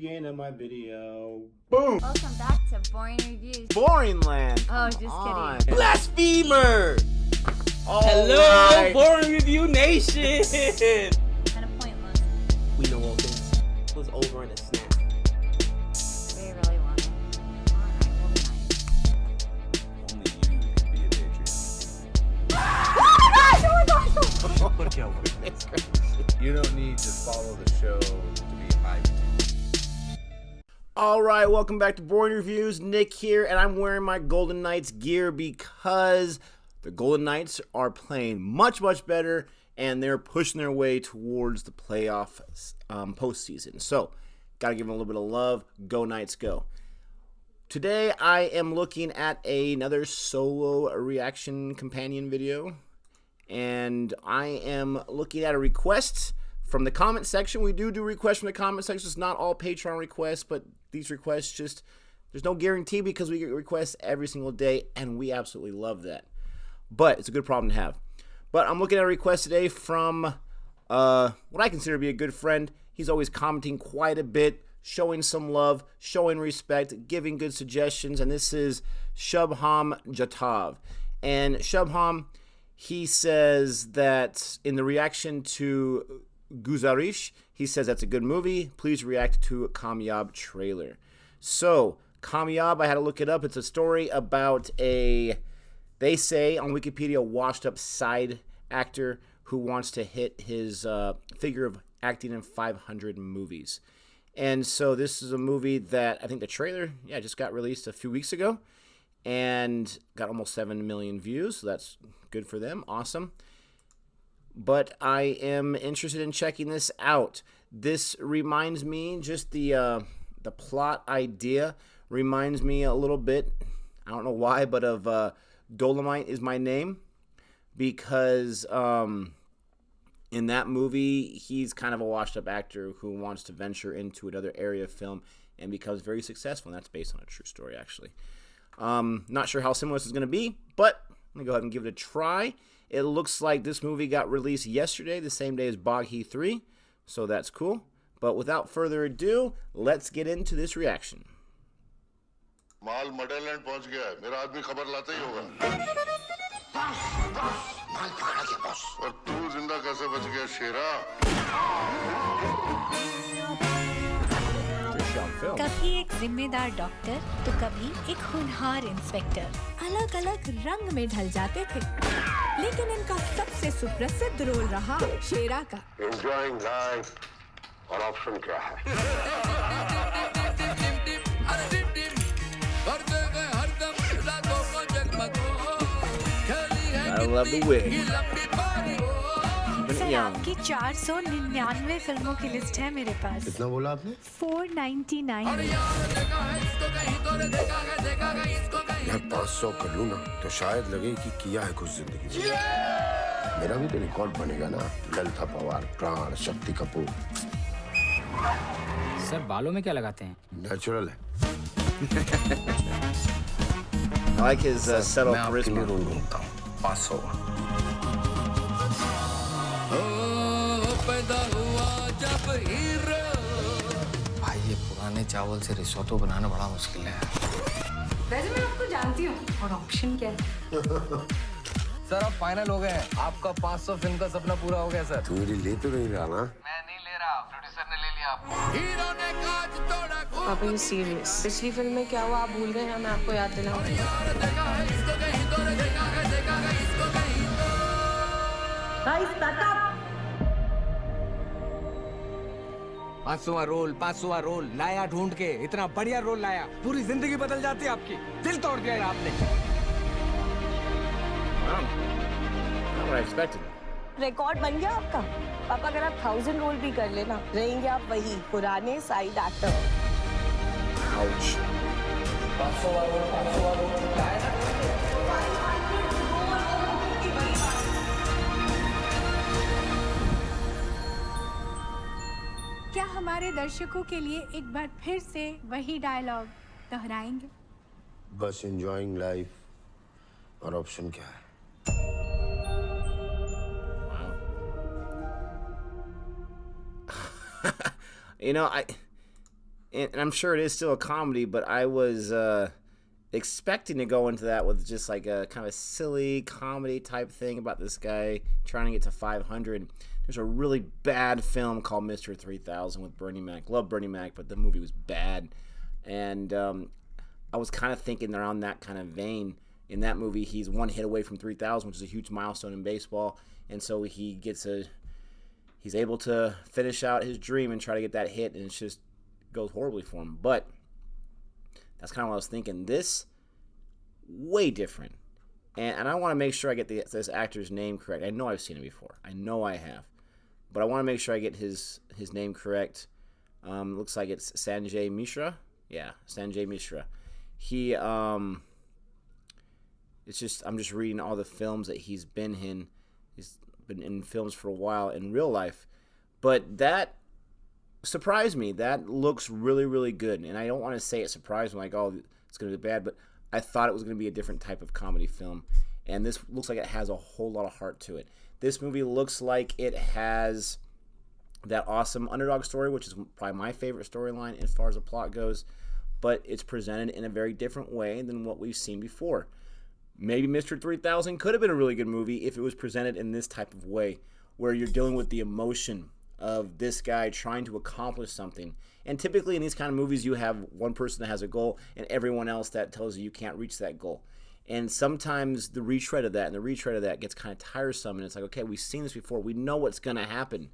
Beginning of my video. Boom! Welcome back to Boring Reviews. Boring land. Oh, just kidding. Blasphemer! Hello, right. Boring Review Nation! Kind of pointless. We know all things. It was over in a snap. We really want it. Alright, we'll be nice. Only you can be a Patreon. What क्या हुआ? You don't need to follow the show to be hyped. Alright, welcome back to Boring Reviews. Nick here, and I'm wearing my Golden Knights gear because the Golden Knights are playing much, much better, and they're pushing their way towards the playoff postseason. So, gotta give them a little bit of love. Go Knights, go. Today, I am looking at another solo reaction companion video, and I am looking at a request from the comment section. We do requests from the comment section. It's not all Patreon requests, but these requests just, there's no guarantee because we get requests every single day, and we absolutely love that. But it's a good problem to have. But I'm looking at a request today from what I consider to be a good friend. He's always commenting quite a bit, showing some love, showing respect, giving good suggestions, and this is Shubham Jatav. And Shubham, he says that in the reaction to Guzarish, he says that's a good movie. Please react to Kaamyaab trailer. So, Kaamyaab, I had to look it up. It's a story about they say on Wikipedia, a washed-up side actor who wants to hit his figure of acting in 500 movies. And so this is a movie that I think the trailer, just got released a few weeks ago and got almost 7 million views. So that's good for them. Awesome. But I am interested in checking this out. This reminds me, just the plot idea reminds me a little bit, I don't know why, but of Dolomite Is My Name, because in that movie, he's kind of a washed-up actor who wants to venture into another area of film and becomes very successful, and that's based on a true story, actually. Not sure how similar this is going to be, but I'm going to go ahead and give it a try. It looks like this movie got released yesterday, the same day as Baghi 3, so that's cool. But without further ado, let's get into this reaction. माल मडरलैंड पहुंच गया है मेरा आदमी खबर लाता ही होगा माल पकड़ा गया बॉस और तू जिंदा कैसे बच गया शेरा कभी एक जिम्मेदार डॉक्टर तो कभी एक होनहार इंस्पेक्टर अलग अलग रंग में ढल जाते थे लेकिन इनका सबसे सुप्रसिद्ध रोल रहा शेरा का एंजॉयिंग लाइफ और ऑप्शन क्या है I love the wig. Sir आपकी 499 फिल्मों की लिस्ट है मेरे पास कितना बोला आपने 499 मैं 500 कर लूं ना तो शायद लगे कि किया है कुछ जिंदगी में मेरा भी तो रिकॉर्ड बनेगा ना ललिता पवार प्राण शक्ति कपूर सर बालों में क्या लगाते हैं नेचुरल है I like his subtle charisma. Room ढूंढता हूं 500 भाई ये पुराने चावल से रिसोटो बनाना बड़ा मुश्किल है वैसे मैं आपको जानती हूँ और ऑप्शन क्या है सर अब फाइनल हो गए आपका 500 फिल्म का सपना पूरा हो गया सर तू मेरी ले तो नहीं रहा ना मैं नहीं ले रहा प्रोड्यूसर ने ले लिया आपको आप ये सीरियस पिछली फिल्म में क्या हुआ आप भूल गए हैं मैं आपको याद दिलाऊं पांचवा रोल लाया ढूंढ के इतना बढ़िया रोल लाया पूरी जिंदगी बदल जाती है आपकी दिल तोड़ दिया आपने Wow. Not what I expected. Record बन गया आपका पापा अगर आप 1000 रोल भी कर लेना रहेंगे आप वही पुराने साइड एक्टर Ouch. क्या हमारे दर्शकों के लिए एक बार फिर से वही डायलॉग दोहराएंगे बस एंजॉयिंग लाइफ और ऑप्शन क्या है You know, and I'm sure it is still a comedy, but I was expecting to go into that with just like a kind of a silly comedy type thing about this guy trying to get to 500. There's a really bad film called Mr. 3000 with Bernie Mac. Love Bernie Mac, but the movie was bad. And I was kind of thinking around that kind of vein. In that movie, he's one hit away from 3,000, which is a huge milestone in baseball. And so he's able to finish out his dream and try to get that hit, and it just goes horribly for him. But that's kind of what I was thinking. This, way different. And I want to make sure I get this actor's name correct. I know I've seen it before. I know I have. But I want to make sure I get his name correct. Looks like it's Sanjay Mishra. Yeah, Sanjay Mishra. He, it's just, I'm just reading all the films that he's been in. He's been in films for a while in real life. But that surprised me. That looks really, really good. And I don't want to say it surprised me like, oh, it's going to be bad. But I thought it was going to be a different type of comedy film. And this looks like it has a whole lot of heart to it. This movie looks like it has that awesome underdog story, which is probably my favorite storyline as far as the plot goes. But it's presented in a very different way than what we've seen before. Maybe Mr. 3000 could have been a really good movie if it was presented in this type of way, where you're dealing with the emotion of this guy trying to accomplish something. And typically in these kind of movies, you have one person that has a goal and everyone else that tells you can't reach that goal. And sometimes the retread of that and the retread of that gets kind of tiresome. And it's like, okay, we've seen this before. We know what's going to happen.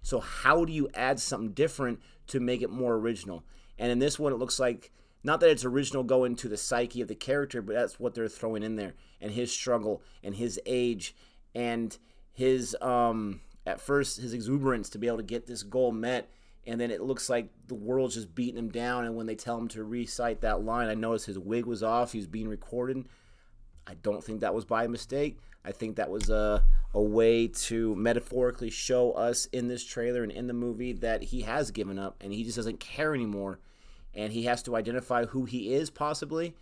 So how do you add something different to make it more original? And in this one, it looks like, not that it's original going to the psyche of the character, but that's what they're throwing in there. And his struggle and his age and his, at first, his exuberance to be able to get this goal met. And then it looks like the world's just beating him down. And when they tell him to recite that line, I noticed his wig was off. He was being recorded. I don't think that was by mistake. I think that was a way to metaphorically show us in this trailer and in the movie that he has given up and he just doesn't care anymore. And he has to identify who he is, possibly.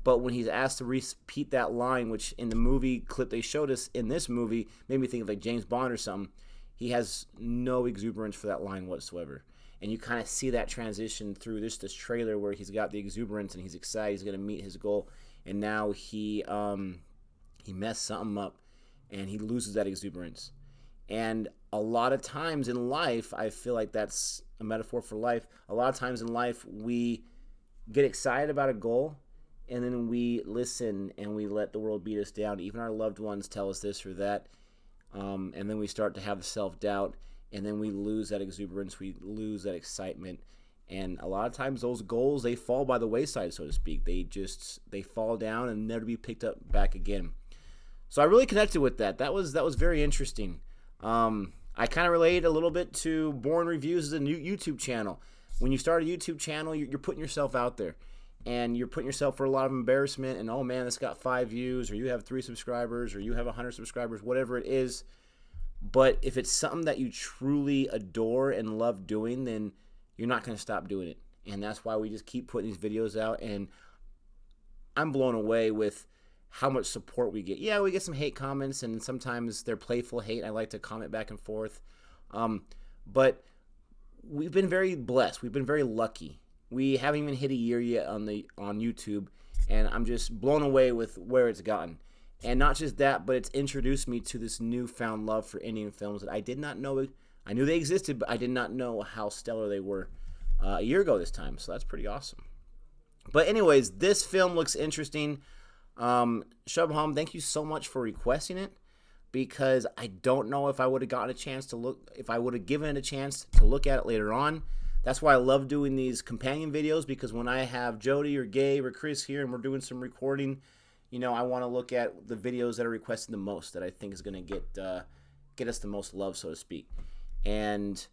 But when he's asked to repeat that line, which in the movie clip they showed us in this movie, made me think of like James Bond or something, he has no exuberance for that line whatsoever. And you kind of see that transition through this trailer where he's got the exuberance and he's excited he's going to meet his goal. And now he messed something up and he loses that exuberance. And a lot of times in life, I feel like that's a metaphor for life. A lot of times in life, we get excited about a goal, and then we listen and we let the world beat us down. Even our loved ones tell us this or that, and then we start to have self-doubt, and then we lose that exuberance, we lose that excitement. And a lot of times those goals, they fall by the wayside, so to speak. They fall down and never be picked up back again. So I really connected with that. That was very interesting. I kind of related a little bit to Born Reviews as a new YouTube channel. When you start a YouTube channel, you're putting yourself out there. And you're putting yourself for a lot of embarrassment. And, oh, man, this got 5 views. Or you have 3 subscribers. Or you have 100 subscribers. Whatever it is. But if it's something that you truly adore and love doing, then you're not going to stop doing it. And that's why we just keep putting these videos out. And I'm blown away with how much support we get. Yeah, we get some hate comments, and sometimes they're playful hate. I like to comment back and forth. But we've been very blessed. We've been very lucky. We haven't even hit a year yet on YouTube, and I'm just blown away with where it's gotten. And not just that, but it's introduced me to this newfound love for Indian films that I did not know. I knew they existed, but I did not know how stellar they were a year ago this time. So that's pretty awesome. But anyways, this film looks interesting. Shubham, thank you so much for requesting it, because I don't know if I would have gotten a chance to look, if I would have given it a chance to look at it later on. That's why I love doing these companion videos, because when I have Jody or Gabe or Chris here and we're doing some recording, you know, I want to look at the videos that are requested the most, that I think is going to get us the most love, so to speak. And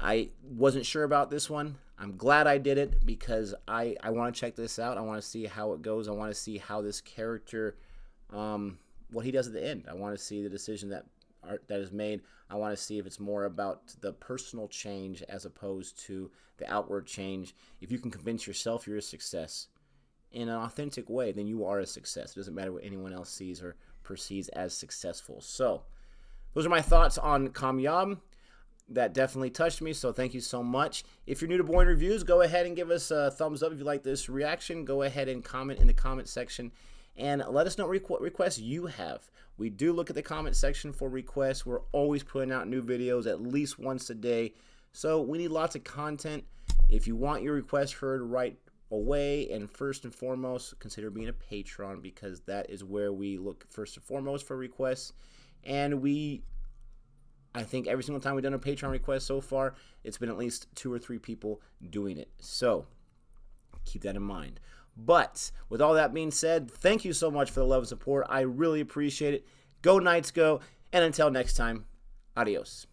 I wasn't sure about this one. I'm glad I did it, because I want to check this out. I want to see how it goes. I want to see how this character, what he does at the end. I want to see the decision that is made. I want to see if it's more about the personal change as opposed to the outward change. If you can convince yourself you're a success in an authentic way, then you are a success. It doesn't matter what anyone else sees or perceives as successful. So those are my thoughts on Kaamyaab. that definitely touched me, so thank you so much. If you're new to Boring Reviews, go ahead and give us a thumbs up if you like this reaction. Go ahead and comment in the comment section and let us know what requests you have. We do look at the comment section for requests. We're always putting out new videos at least once a day, so we need lots of content. If you want your request heard right away, and first and foremost, consider being a patron, because that is where we look first and foremost for requests. And I think every single time we've done a Patreon request so far, it's been at least 2 or 3 people doing it. So keep that in mind. But with all that being said, thank you so much for the love and support. I really appreciate it. Go Knights, go. And until next time, adios.